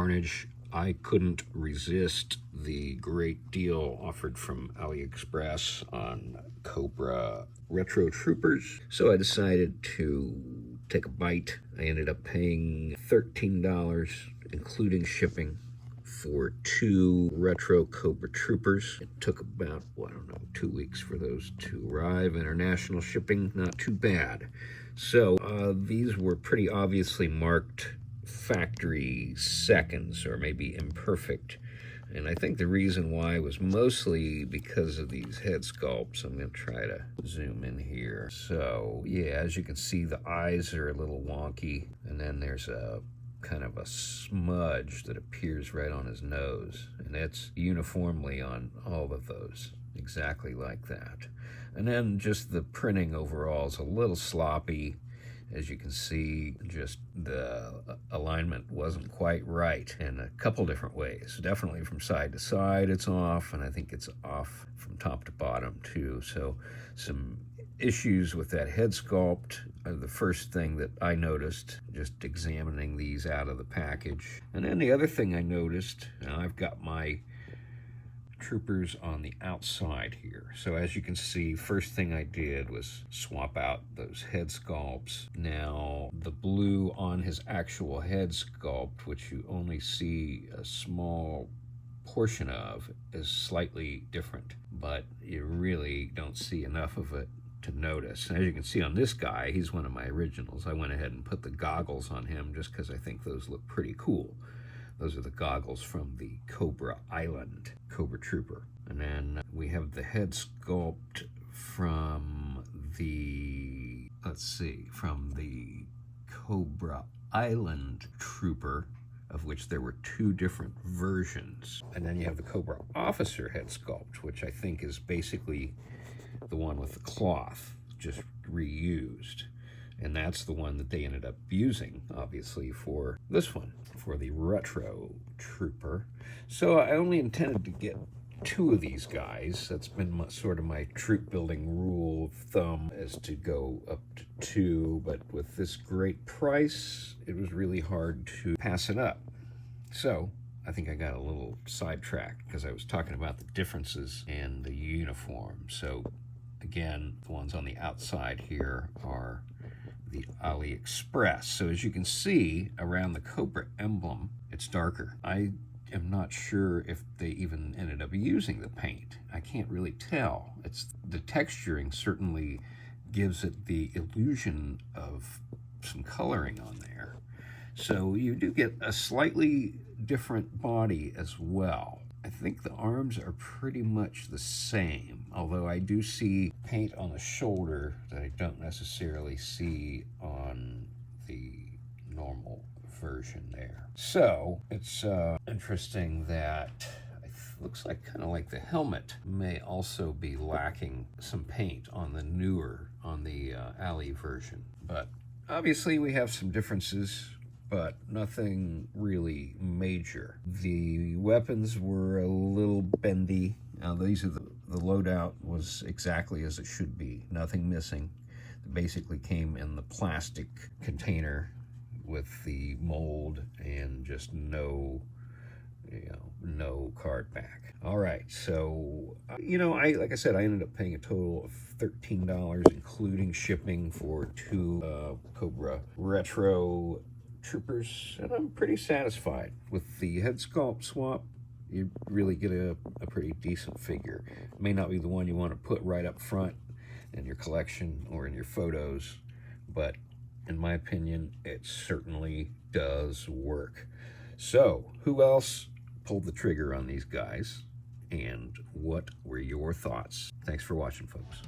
carnage. I couldn't resist the great deal offered from AliExpress on Cobra Retro Troopers, so I decided to take a bite. I ended up paying $13, including shipping, for 2 retro Cobra Troopers. It took about, well, I don't know, 2 weeks for those to arrive. International shipping, not too bad. So these were pretty obviously marked factory seconds, or maybe imperfect. And I think the reason why was mostly because of these head sculpts. I'm going to try to zoom in here. So yeah, as you can see, the eyes are a little wonky, and then there's a kind of a smudge that appears right on his nose, and it's uniformly on all of those, exactly like that. And then just the printing overall is a little sloppy. As you can see, just the alignment wasn't quite right in a couple different ways. Definitely from side to side it's off, and I think it's off from top to bottom too. So some issues with that head sculpt are the first thing that I noticed just examining these out of the package. And then the other thing I noticed, now I've got my troopers on the outside here. So as you can see, first thing I did was swap out those head sculpts. Now the blue on his actual head sculpt, which you only see a small portion of, is slightly different, but you really don't see enough of it to notice. As you can see on this guy, he's one of my originals. I went ahead and put the goggles on him just because I think those look pretty cool. Those are the goggles from the Cobra Island Cobra Trooper. And then we have the head sculpt from the, from the Cobra Island Trooper, of which there were 2 different versions. And then you have the Cobra Officer head sculpt, which I think is basically the one with the cloth, just reused. And that's the one that they ended up using, obviously, for this one, for the Retro Trooper. So I only intended to get 2 of these guys. That's been sort of my troop building rule of thumb, is to go up to 2. But with this great price, it was really hard to pass it up. So I think I got a little sidetracked because I was talking about the differences in the uniform. So again, the ones on the outside here are the AliExpress. So as you can see, around the Cobra emblem, it's darker. I am not sure if they even ended up using the paint. I can't really tell. It's the texturing certainly gives it the illusion of some coloring on there. So you do get a slightly different body as well. I think the arms are pretty much the same, although I do see paint on the shoulder that I don't necessarily see on the normal version there. So it's interesting that it looks like kind of like the helmet may also be lacking some paint on the newer, on the Ali version. But obviously we have some differences, but nothing really major. The weapons were a little bendy. These are the loadout was exactly as it should be, nothing missing. It basically came in the plastic container with the mold and just no card back. All right, so like I said, I ended up paying a total of $13, including shipping, for 2 Cobra Retro Troopers, and I'm pretty satisfied with the head sculpt swap. You really get a pretty decent figure. It may not be the one you want to put right up front in your collection or in your photos, but in my opinion, it certainly does work. So who else pulled the trigger on these guys, and what were your thoughts? Thanks for watching, folks.